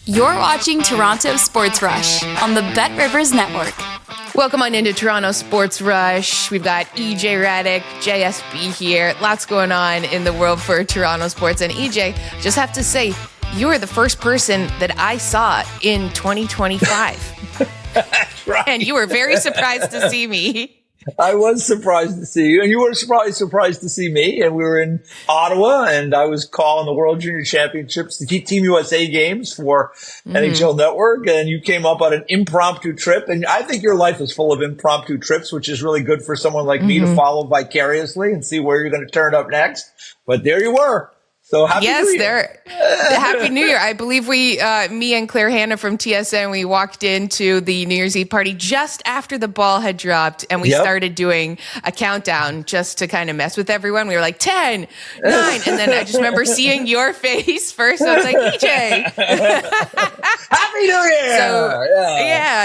You're watching Toronto Sports Rush on the Bet Rivers Network. Welcome on into Toronto Sports Rush. We've got EJ Hradek, JSB here. Lots going on in the world for Toronto sports. And EJ, just have to say, you are the first person that I saw in 2025. That's right. And you were very surprised to see me. I was surprised to see you, and you were surprised to see me. And we were in Ottawa, and I was calling the World Junior Championships, the Team USA games for NHL Network, and you came up on an impromptu trip. And I think your life is full of impromptu trips, which is really good for someone like me to follow vicariously and see where you're going to turn up next. But there you were. So happy New Year. Happy New Year. I believe me and Claire Hanna from TSN, we walked into the New Year's Eve party just after the ball had dropped, and we started doing a countdown just to kind of mess with everyone. We were like 10, 9, and then I just remember seeing your face first. So I was like, EJ. Happy New Year. So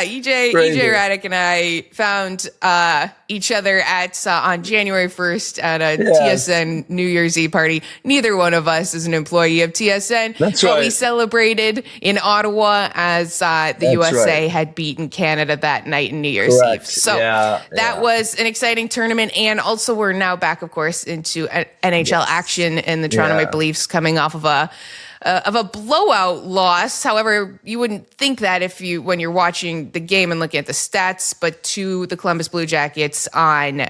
EJ Hradek and I found each other at on January 1st at a TSN New Year's Eve party. Neither one of us is an employee of TSN. That's but right. We celebrated in Ottawa as the USA had beaten Canada that night in New Year's Eve. So that was an exciting tournament. And also we're now back, of course, into NHL action, and the Toronto Maple Leafs coming off of a blowout loss. However, you wouldn't think that when you're watching the game and looking at the stats, but to the Columbus Blue Jackets on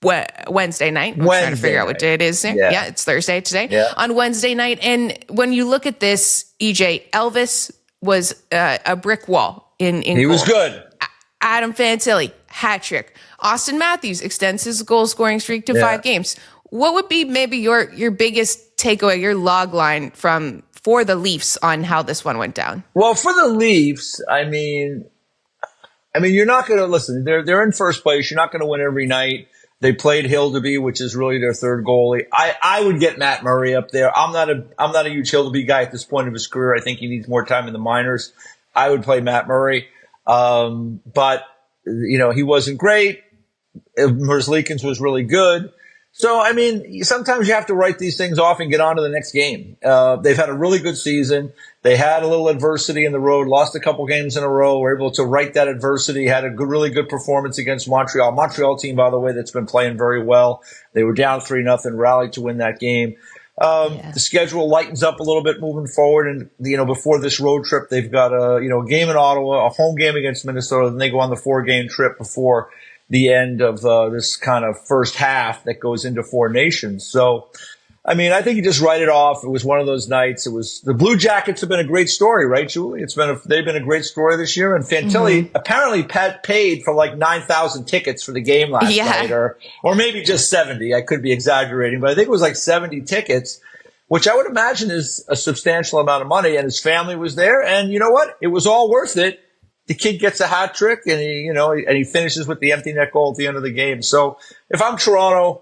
Wednesday night. I'm trying to figure out what day it is. Yeah, it's Thursday today. Yeah. On Wednesday night. And when you look at this, EJ, Elvis was a brick wall in He goal. was good. Adam Fantilli, hat trick. Auston Matthews extends his goal scoring streak to 5 games. What would be maybe your biggest takeaway, your log line for the Leafs on how this one went down? Well, for the Leafs, I mean, you're not going to listen. They're in first place. You're not going to win every night. They played Hildeby, which is really their third goalie. I would get Matt Murray up there. I'm not a huge Hildeby guy at this point of his career. I think he needs more time in the minors. I would play Matt Murray. But he wasn't great. Merzlikins was really good. So, sometimes you have to write these things off and get on to the next game. They've had a really good season. They had a little adversity in the road, lost a couple games in a row, were able to right that adversity, had a really good performance against Montreal. Montreal team, by the way, that's been playing very well. They were down 3-0, rallied to win that game. The schedule lightens up a little bit moving forward. And, before this road trip, they've got a game in Ottawa, a home game against Minnesota, then they go on the 4-game trip before the end of this kind of first half that goes into 4 nations. So, I think you just write it off. It was one of those nights. It was the Blue Jackets have been a great story, right, Julie? They've been a great story this year. And Fantilli apparently paid for like 9,000 tickets for the game last night, or maybe just 70. I could be exaggerating, but I think it was like 70 tickets, which I would imagine is a substantial amount of money. And his family was there, and you know what? It was all worth it. The kid gets a hat trick, and he finishes with the empty net goal at the end of the game. So if I'm Toronto,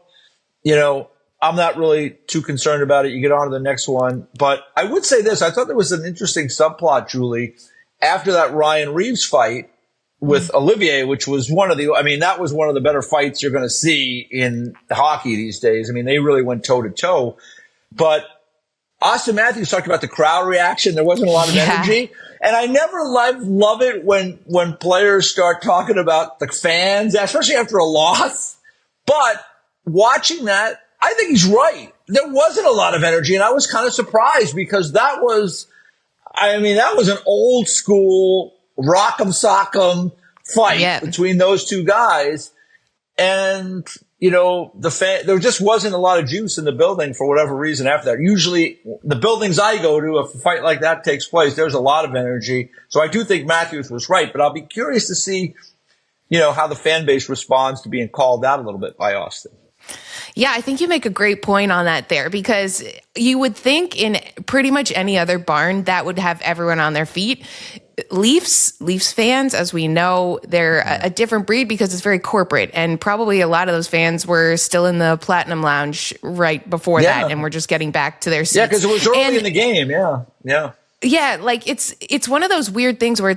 I'm not really too concerned about it. You get on to the next one. But I would say this. I thought there was an interesting subplot, Julie, after that Ryan Reeves fight with Olivier, which was that was one of the better fights you're going to see in hockey these days. They really went toe to toe. But Auston Matthews talked about the crowd reaction. There wasn't a lot of energy. And I never love it when players start talking about the fans, especially after a loss. But watching that, I think he's right. There wasn't a lot of energy, and I was kind of surprised because that was an old school rock'em sock'em fight between those two guys. And, there just wasn't a lot of juice in the building for whatever reason after that. Usually the buildings I go to, if a fight like that takes place, there's a lot of energy. So I do think Matthews was right, but I'll be curious to see, how the fan base responds to being called out a little bit by Auston. Yeah, I think you make a great point on that there, because you would think in pretty much any other barn that would have everyone on their feet. Leafs fans, as we know, they're a different breed because it's very corporate, and probably a lot of those fans were still in the Platinum Lounge right before that, and we're just getting back to their seats. Yeah, because it was early in the game. Yeah. Yeah, like it's one of those weird things where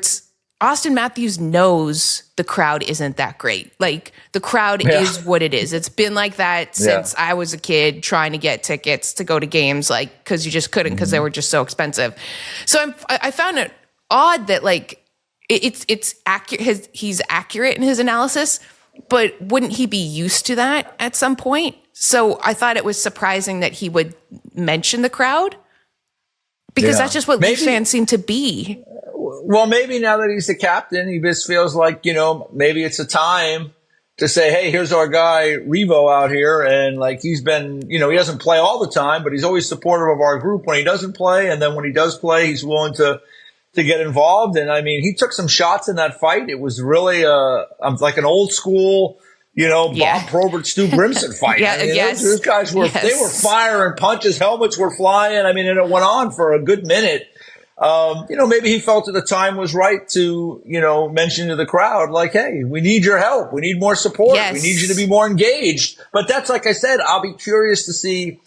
Auston Matthews knows the crowd isn't that great. Like, the crowd is what it is. It's been like that since I was a kid trying to get tickets to go to games, like, because you just couldn't because they were just so expensive. So I found it odd that, like, it's accurate. He's accurate in his analysis, but wouldn't he be used to that at some point? So I thought it was surprising that he would mention the crowd, because that's just what Leafs fans seem to be. Well, maybe now that he's the captain, he just feels like, maybe it's a time to say, hey, here's our guy Revo out here. And like, he's been, he doesn't play all the time, but he's always supportive of our group when he doesn't play. And then when he does play, he's willing to get involved. And I mean, he took some shots in that fight. It was really like an old school, Bob Probert, Stu Grimson fight. Those guys they were firing punches, helmets were flying. I mean, and it went on for a good minute. Maybe he felt that the time was right to, mention to the crowd, like, hey, we need your help. We need more support. We need you to be more engaged. But that's, like I said, I'll be curious to see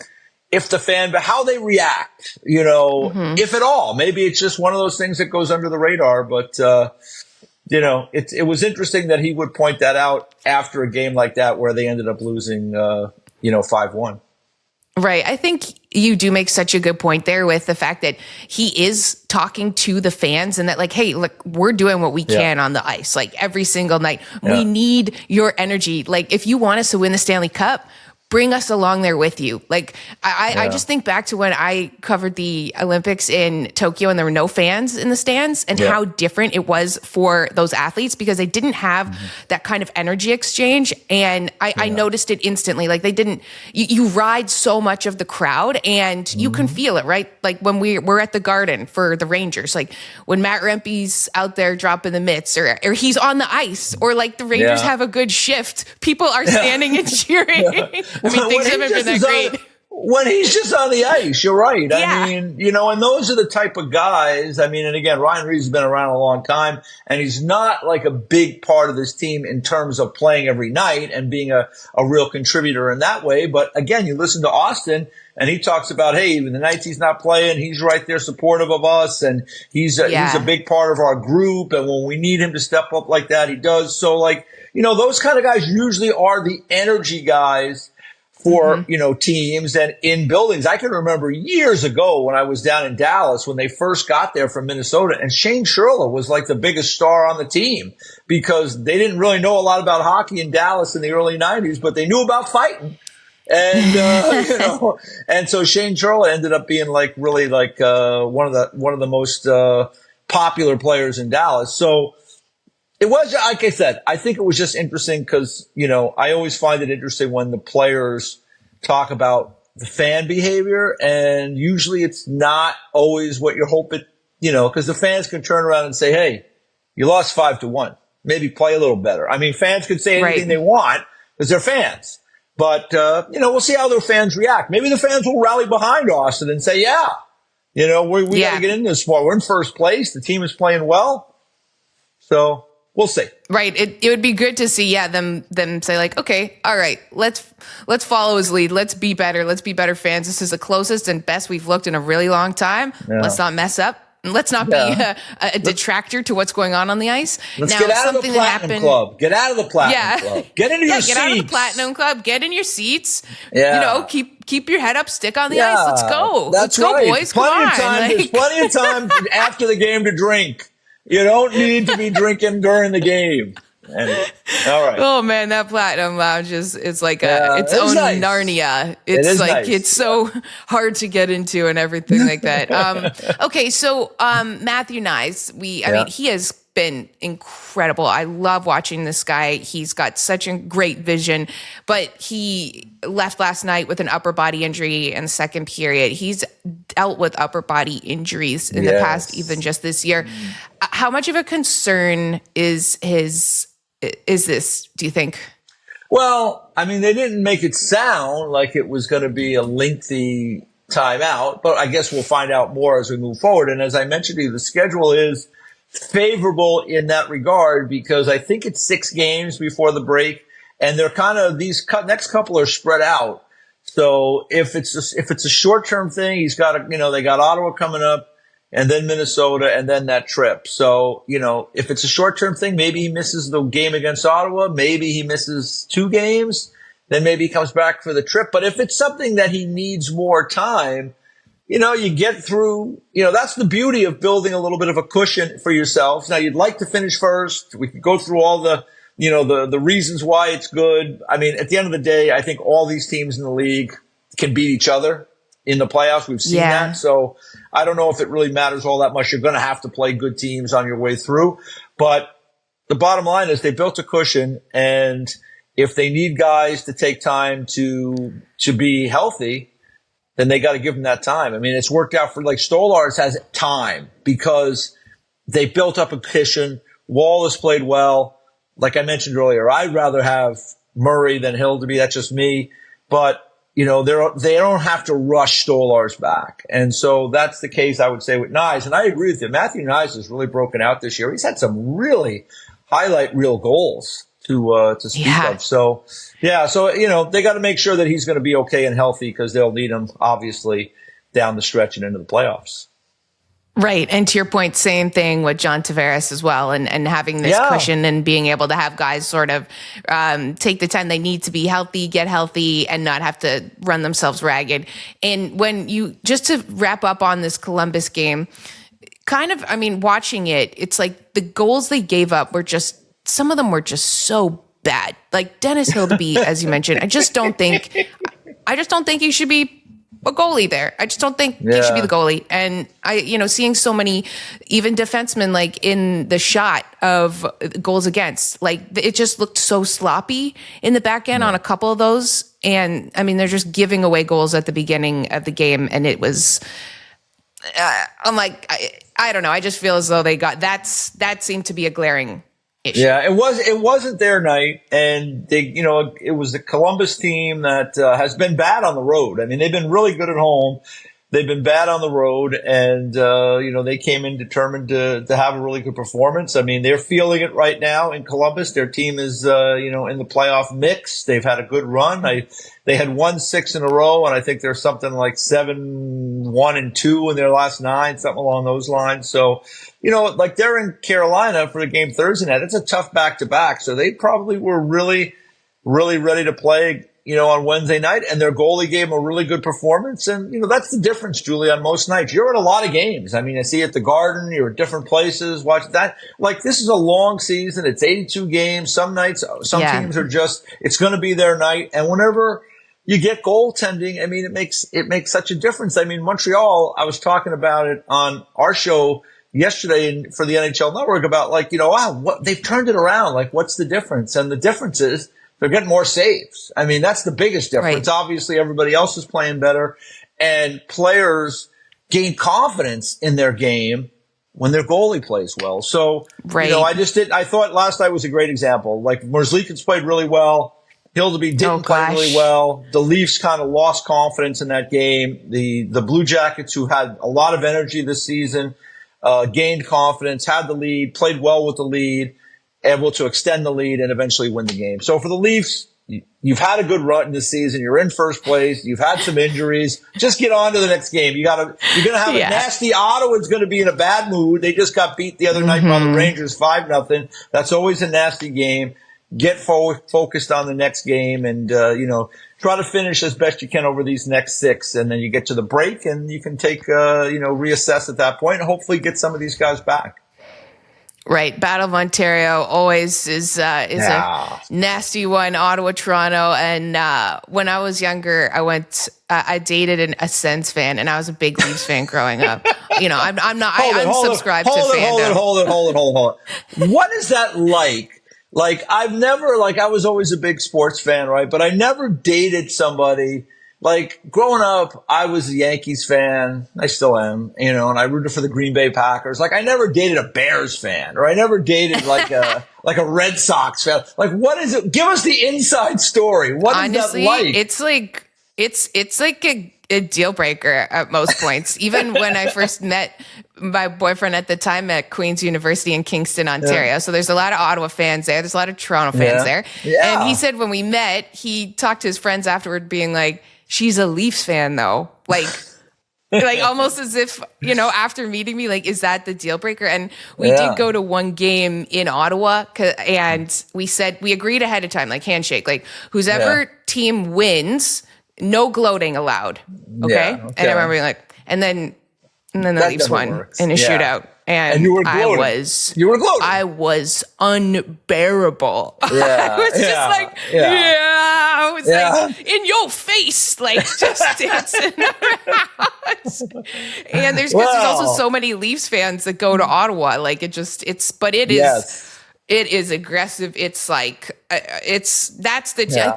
if how they react, if at all. Maybe it's just one of those things that goes under the radar. But, it was interesting that he would point that out after a game like that where they ended up losing, 5-1. Right. I think you do make such a good point there with the fact that he is talking to the fans and that, like, hey, look, we're doing what we can on the ice, like, every single night. We need your energy. Like, if you want us to win the Stanley Cup, bring us along there with you. Like, I just think back to when I covered the Olympics in Tokyo and there were no fans in the stands, and how different it was for those athletes because they didn't have that kind of energy exchange. And I noticed it instantly. Like, they didn't, you ride so much of the crowd and you can feel it, right? Like when we're at the Garden for the Rangers, like when Matt Rempe's out there dropping the mitts or he's on the ice, or like the Rangers have a good shift, people are standing and cheering. I mean, things haven't been that great. When he's just on the ice, you're right. I mean, and those are the type of guys. I mean, and again, Ryan Reeves has been around a long time, and he's not like a big part of this team in terms of playing every night and being a real contributor in that way. But again, you listen to Auston, and he talks about, hey, the nights he's not playing, he's right there supportive of us, and he's a big part of our group. And when we need him to step up like that, he does. So, like, those kind of guys usually are the energy guys for, teams and in buildings. I can remember years ago when I was down in Dallas when they first got there from Minnesota, and Shane Sherla was like the biggest star on the team because they didn't really know a lot about hockey in Dallas in the early 90s, but they knew about fighting. And, and so Shane Sherla ended up being like really like, one of the most, popular players in Dallas. So, it was, like I said, I think it was just interesting because, I always find it interesting when the players talk about the fan behavior, and usually it's not always what you're hoping, because the fans can turn around and say, hey, you lost 5-1. Maybe play a little better. I mean, fans could say anything they want because they're fans. But, we'll see how their fans react. Maybe the fans will rally behind Auston and say, we got to get in this more. We're in first place. The team is playing well. So we'll see. Right. It would be good to see, them say like, okay, all right, let's follow his lead. Let's be better. Let's be better fans. This is the closest and best we've looked in a really long time. Yeah. Let's not mess up. And let's not be a detractor to what's going on the ice. Let's get out of the Platinum Club. Get out of the Platinum Club. Get into your seats. Get out of the Platinum Club. Get in your seats. Yeah. Keep your head up. Stick on the ice. Let's go. Let's go, boys. Come on. There's plenty of time after the game to drink. You don't need to be drinking during the game. And, all right. Oh man, that Platinum Lounge it's like its own nice. Narnia. It's like nice. It's so hard to get into and everything like that. Okay, so Matthew Knies, I mean, he has been incredible. I love watching this guy. He's got such a great vision, but he left last night with an upper body injury in the second period. He's dealt with upper body injuries in the past, even just this year. How much of a concern is this, do you think? Well, I mean, they didn't make it sound like it was going to be a lengthy timeout, but I guess we'll find out more as we move forward. And as I mentioned to you, the schedule is favorable in that regard because I think it's 6 games before the break, and they're kind of these next couple are spread out. So if it's a short-term thing, he's got they got Ottawa coming up, and then Minnesota, and then that trip. So, if it's a short-term thing, maybe he misses the game against Ottawa. Maybe he misses 2 games. Then maybe he comes back for the trip. But if it's something that he needs more time, you get through, that's the beauty of building a little bit of a cushion for yourself. Now, you'd like to finish first. We could go through all the reasons why it's good. I mean, at the end of the day, I think all these teams in the league can beat each other in the playoffs. We've seen that. So I don't know if it really matters all that much. You're going to have to play good teams on your way through. But the bottom line is they built a cushion, and if they need guys to take time to be healthy, then they got to give them that time. I mean, it's worked out for, like, Stolarz has time because they built up a cushion. Wallace played well. Like I mentioned earlier, I'd rather have Murray than Hildeby. That's just me. But, they don't have to rush Stolarz back. And so that's the case, I would say, with Knies. And I agree with you. Matthew Knies has really broken out this year. He's had some really highlight reel goals to speak of. So, they got to make sure that he's going to be okay and healthy because they'll need him, obviously, down the stretch and into the playoffs. Right. And to your point, same thing with John Tavares as well, and having this cushion and being able to have guys sort of take the time they need to be healthy, get healthy, and not have to run themselves ragged. And when just to wrap up on this Columbus game, watching it, it's like the goals they gave up were just, some of them were just so bad. Like Dennis Hildeby, as you mentioned, I just don't think he should be a goalie there. I just don't think he should be the goalie. And seeing so many, even defensemen, like in the shot of goals against, like it just looked so sloppy in the back end on a couple of those. And I mean, they're just giving away goals at the beginning of the game. And it was, I'm like, I don't know. I just feel as though that seemed to be a glaring issue. Yeah, it wasn't their night, and it was the Columbus team that has been bad on the road. I mean, they've been really good at home. They've been bad on the road, and they came in determined to have a really good performance. I mean, they're feeling it right now in Columbus. Their team is in the playoff mix. They've had a good run. They had won 6 in a row, and I think there's something like 7-1-2 in their last 9, something along those lines. So, like they're in Carolina for the game Thursday night. It's a tough back-to-back, so they probably were really, really ready to play, on Wednesday night, and their goalie gave them a really good performance. And, that's the difference, Julie, on most nights. You're at a lot of games. I mean, I see you at the Garden, you're at different places, watch that. Like, this is a long season. It's 82 games. Some nights, teams are just, it's going to be their night. And whenever you get goaltending, I mean, it makes such a difference. I mean, Montreal, I was talking about it on our show yesterday for the NHL Network about, like, wow, they've turned it around. Like, what's the difference? And the difference is they're getting more saves. I mean, that's the biggest difference. Right. Obviously, everybody else is playing better, and players gain confidence in their game when their goalie plays well. So, I thought last night was a great example. Like, Merzlikins played really well. Hildeby didn't play really well. The Leafs kind of lost confidence in that game. The Blue Jackets, who had a lot of energy this season, gained confidence, had the lead, played well with the lead, able to extend the lead and eventually win the game. So for the Leafs, you've had a good run this season. You're in first place. You've had some injuries. Just get on to the next game. You're going to have a nasty Ottawa's going to be in a bad mood. They just got beat the other night by the Rangers 5-0. That's always a nasty game. Get focused on the next game and, try to finish as best you can over these next 6. And then you get to the break and you can take, reassess at that point and hopefully get some of these guys back. Right. Battle of Ontario always is a nasty one. Ottawa, Toronto. And when I was younger, I dated a Sens fan, and I was a big Leafs fan growing up. I'm subscribed to fandom. Hold it. What is that like? Like, I was always a big sports fan, right? But I never dated somebody. Like, growing up, I was a Yankees fan. I still am, and I rooted for the Green Bay Packers. Like, I never dated a Bears fan, or I never dated like a Red Sox fan. Like, what is it? Give us the inside story. What is that like? It's like a deal breaker at most points. Even when I first met my boyfriend at the time at Queen's University in Kingston, Ontario. Yeah. So there's a lot of Ottawa fans there. There's a lot of Toronto fans there. Yeah. And he said when we met, he talked to his friends afterward being like, she's a Leafs fan though. Like, Like almost as if, after meeting me, like, is that the deal breaker? And we did go to one game in Ottawa and we agreed ahead of time, like handshake, like whose ever team wins, no gloating allowed. Okay. Yeah, okay. And I remember being like, and then the Leafs won in a shootout. And you were gloating. You were gloating. I was unbearable. Yeah, I was just like, I was like, in your face, like just dancing around. And there's also so many Leafs fans that go to Ottawa. Like it is aggressive. It's like, I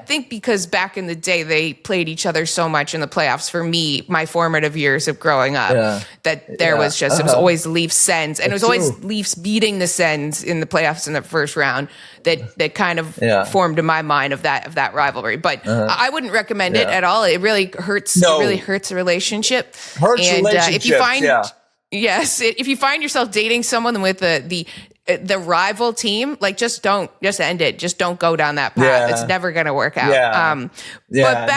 think because back in the day, they played each other so much in the playoffs for me, my formative years of growing up, that there was just, it was always Leafs Sens. And it was always Leafs beating the Sens in the playoffs in the first round that kind of formed in my mind of that rivalry. But I wouldn't recommend it at all. It really hurts. It really hurts a relationship. If you find, if you find yourself dating someone with the rival team, like just end it. Just don't go down that path. Yeah. It's never going to work out. But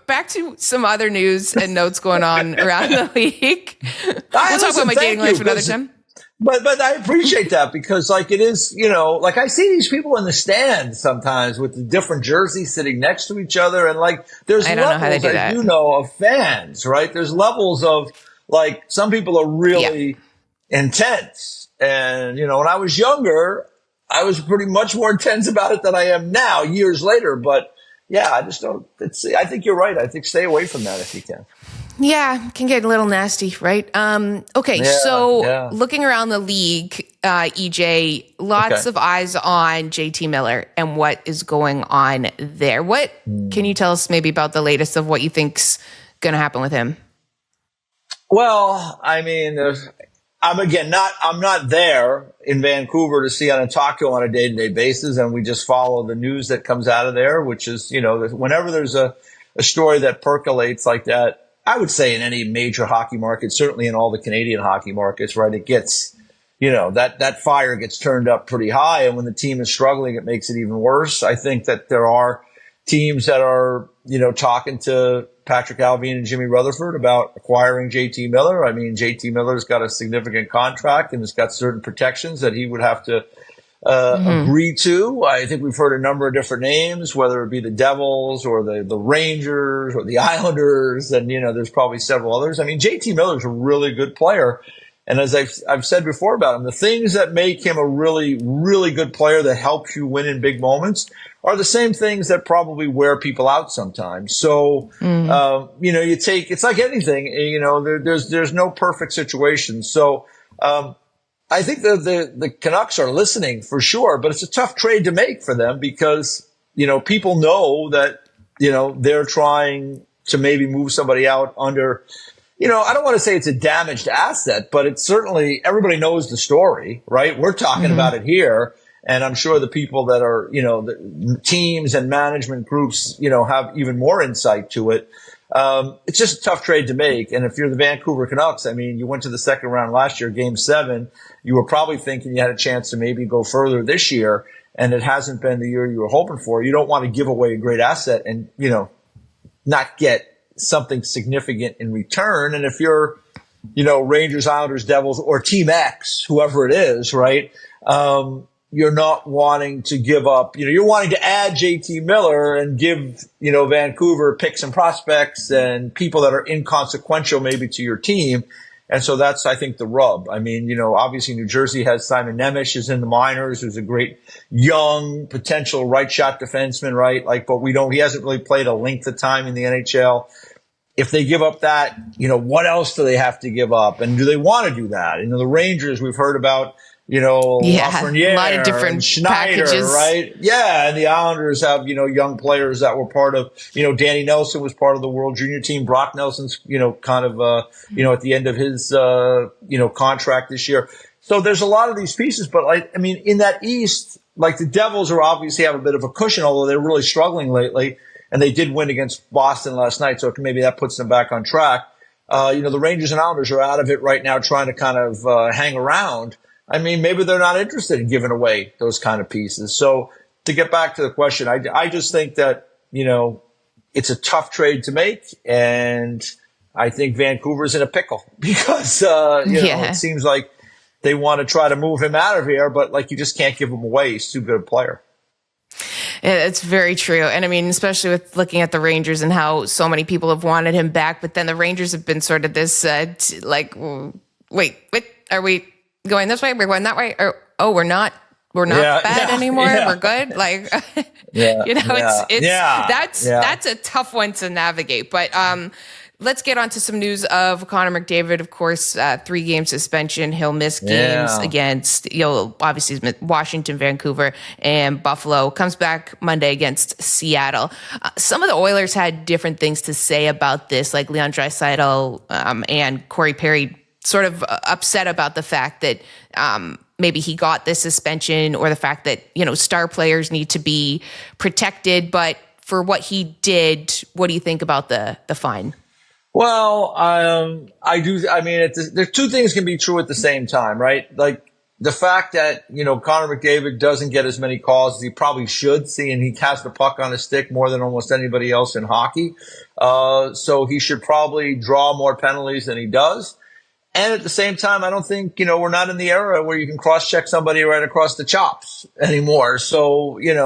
back to some other news and notes going on around the league. We'll talk about my dating life another time. But I appreciate that because like it is, like I see these people in the stands sometimes with the different jerseys sitting next to each other. And like, there's levels of fans, right? There's levels of like, some people are really intense. And, when I was younger, I was pretty much more intense about it than I am now, years later. But yeah, I just don't, I think you're right. I think stay away from that if you can. Yeah, can get a little nasty, right? Looking around the league, EJ, lots of eyes on JT Miller and what is going on there. What can you tell us maybe about the latest of what you think's going to happen with him? Well, I mean, I'm not there in Vancouver to see Anatako on a day-to-day basis, and we just follow the news that comes out of there, which is, whenever there's a story that percolates like that, I would say in any major hockey market, certainly in all the Canadian hockey markets, right, it gets, that fire gets turned up pretty high, and when the team is struggling, it makes it even worse. I think that there are teams that are, talking to Patrick Allvin and Jimmy Rutherford about acquiring JT Miller. I mean, JT Miller's got a significant contract and has got certain protections that he would have to agree to. I think we've heard a number of different names, whether it be the Devils or the Rangers or the Islanders, and there's probably several others. I mean, JT Miller's a really good player. And as I've said before about him, the things that make him a really, really good player that helps you win in big moments are the same things that probably wear people out sometimes. So, it's like anything, there's no perfect situation. So, I think the Canucks are listening for sure, but it's a tough trade to make for them because, people know that, they're trying to maybe move somebody out under, I don't want to say it's a damaged asset, but it's certainly, everybody knows the story, right? We're talking about it here. And I'm sure the people that are, the teams and management groups, have even more insight to it. It's just a tough trade to make. And if you're the Vancouver Canucks, I mean, you went to the second round last year, Game 7. You were probably thinking you had a chance to maybe go further this year, and it hasn't been the year you were hoping for. You don't want to give away a great asset and, not get something significant in return. And if you're, Rangers, Islanders, Devils, or Team X, whoever it is, right? You're not wanting to give up, you're wanting to add JT Miller and give, Vancouver picks and prospects and people that are inconsequential maybe to your team. And so that's, I think, the rub. I mean, obviously New Jersey has Simon Nemec is in the minors, who's a great young potential right shot defenseman, right? But he hasn't really played a length of time in the NHL. If they give up that, what else do they have to give up? And do they want to do that? The Rangers, we've heard about, Lafreniere, a lot of different Schneider, packages, right? Yeah, and the Islanders have, young players that were part of, Danny Nelson was part of the World Junior team. Brock Nelson's, kind of, at the end of his, contract this year. So there's a lot of these pieces, but in that East, the Devils are obviously have a bit of a cushion, although they're really struggling lately, and they did win against Boston last night, so maybe that puts them back on track. The Rangers and Islanders are out of it right now, trying to kind of hang around. I mean, maybe they're not interested in giving away those kind of pieces. So to get back to the question, I just think that, it's a tough trade to make. And I think Vancouver's in a pickle because, it seems like they want to try to move him out of here, but like you just can't give him away. He's too good a player. It's very true. And I mean, especially with looking at the Rangers and how so many people have wanted him back, but then the Rangers have been sort of this, wait, are we going this way? We're going that way? Or, we're not bad anymore. Yeah. We're good. Like, that's a tough one to navigate, but, let's get on to some news of Connor McDavid. Of course, 3-game suspension. He'll miss games against, obviously Washington, Vancouver, and Buffalo. Comes back Monday against Seattle. Some of the Oilers had different things to say about this, like Leon Draisaitl and Corey Perry sort of upset about the fact that maybe he got this suspension or the fact that, star players need to be protected. But for what he did, what do you think about the fine? Well, I do. I mean, there's two things can be true at the same time, right? Like the fact that, Connor McDavid doesn't get as many calls as he probably should, seeing he has the puck on his stick more than almost anybody else in hockey. So he should probably draw more penalties than he does. And at the same time, I don't think, we're not in the era where you can cross-check somebody right across the chops anymore. So, and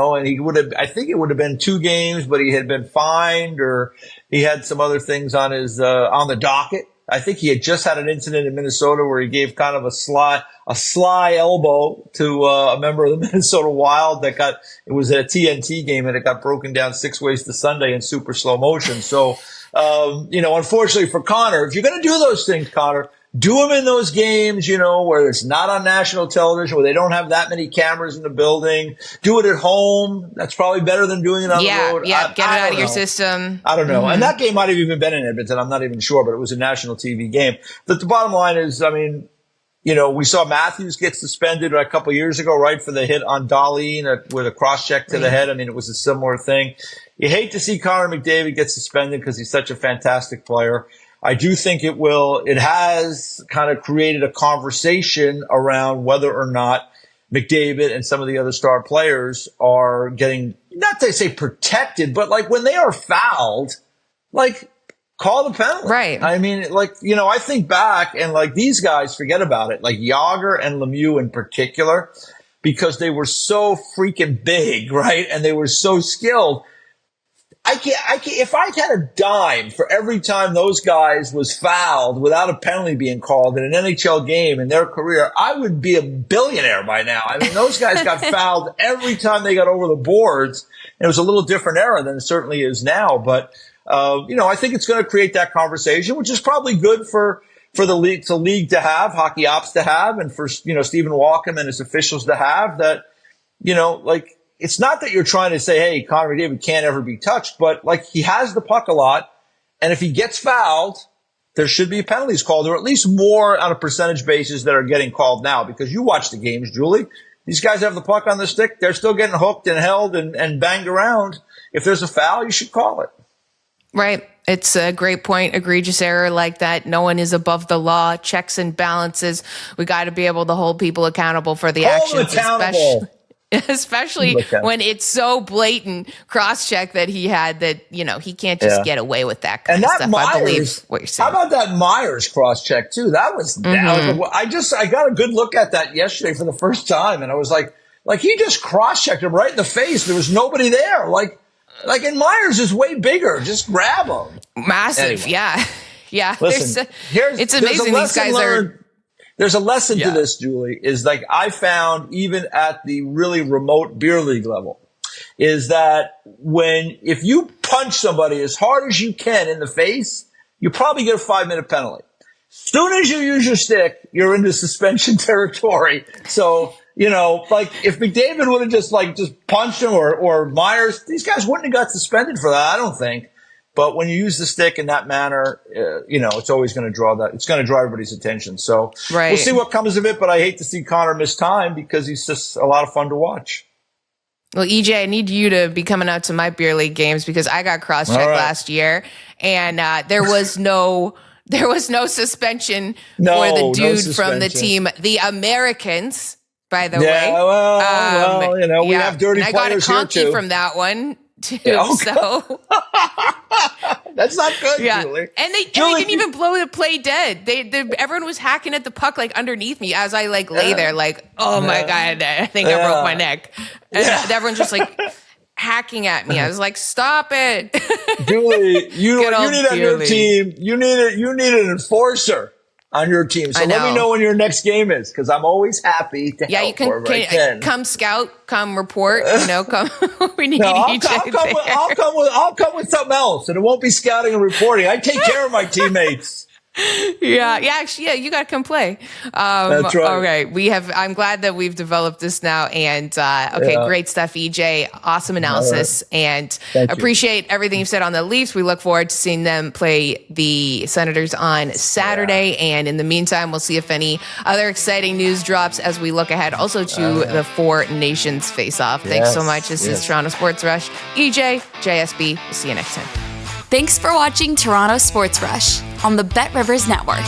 I think it would have been 2 games, but he had been fined or he had some other things on his, on the docket. I think he had just had an incident in Minnesota where he gave kind of a sly elbow to a member of the Minnesota Wild it was a TNT game and it got broken down 6 ways to Sunday in super slow motion. So, unfortunately for Connor, if you're going to do those things, Connor, do them in those games, where it's not on national television, where they don't have that many cameras in the building. Do it at home. That's probably better than doing it on the road. Yeah, get it out of your system. I don't know. And that game might have even been in Edmonton. I'm not even sure, but it was a national TV game. But the bottom line is, I mean, we saw Matthews get suspended a couple years ago, right, for the hit on Dahlin with a cross-check to the head. I mean, it was a similar thing. You hate to see Connor McDavid get suspended because he's such a fantastic player. I do think it has kind of created a conversation around whether or not McDavid and some of the other star players are getting, not to say protected, but like when they are fouled, like call the penalty. Right. I mean, I think back and like these guys forget about it, like Yager and Lemieux in particular, because they were so freaking big, right? And they were so skilled. I can't, if I had a dime for every time those guys was fouled without a penalty being called in an NHL game in their career, I would be a billionaire by now. I mean, those guys got fouled every time they got over the boards. It was a little different era than it certainly is now. But, I think it's going to create that conversation, which is probably good for the league to have, hockey ops to have, and for, Stephen Walkham and his officials to have that, it's not that you're trying to say, hey, Connor McDavid can't ever be touched, but like he has the puck a lot. And if he gets fouled, there should be penalties called, or at least more on a percentage basis that are getting called now, because you watch the games, Julie. These guys have the puck on the stick. They're still getting hooked and held and banged around. If there's a foul, you should call it. Right. It's a great point. Egregious error like that. No one is above the law. Checks and balances. We got to be able to hold people accountable for the actions. Especially when it's so blatant cross-check that he had that, he can't just get away with that kind of stuff. I believe what you're saying. How about that Myers cross-check too? That was, I got a good look at that yesterday for the first time. And I was like he just cross-checked him right in the face. There was nobody there. And Myers is way bigger. Just grab him. Massive. Anyway. Yeah. Listen, it's amazing these guys are. There's a lesson to this, Julie, is like I found even at the really remote beer league level, is that if you punch somebody as hard as you can in the face, you probably get a 5-minute penalty. Soon as you use your stick, you're into suspension territory. So, if McDavid would have just punched him or Myers, these guys wouldn't have got suspended for that, I don't think. But when you use the stick in that manner, it's always going to it's going to draw everybody's attention. So We'll see what comes of it. But I hate to see Connor miss time because he's just a lot of fun to watch. Well, EJ, I need you to be coming out to my beer league games because I got cross-checked last year and there was no suspension for the dude from the team, the Americans, by the way. We have dirty players here too. I got a conky from that one. too. Yeah, okay. So that's not good, Julie. And they didn't even blow the play dead. Everyone was hacking at the puck like underneath me as I like lay there like, oh my God, I think I broke my neck. And everyone's just like hacking at me. I was like, stop it. Julie, you need on your team. You need an enforcer on your team. So let me know when your next game is, because I'm always happy to help. You can come scout, come report. Come. We need I'll come with something else, and it won't be scouting and reporting. I take care of my teammates. Actually, you got to come play. That's right. Okay, I'm glad that we've developed this now, and great stuff, EJ. Awesome analysis, and appreciate everything you've said on the Leafs. We look forward to seeing them play the Senators on Saturday, and in the meantime, we'll see if any other exciting news drops as we look ahead also to the Four Nations face-off. Thanks so much. This is Toronto Sports Rush. EJ, JSB. We'll see you next time. Thanks for watching Toronto Sports Rush on the Bet Rivers Network.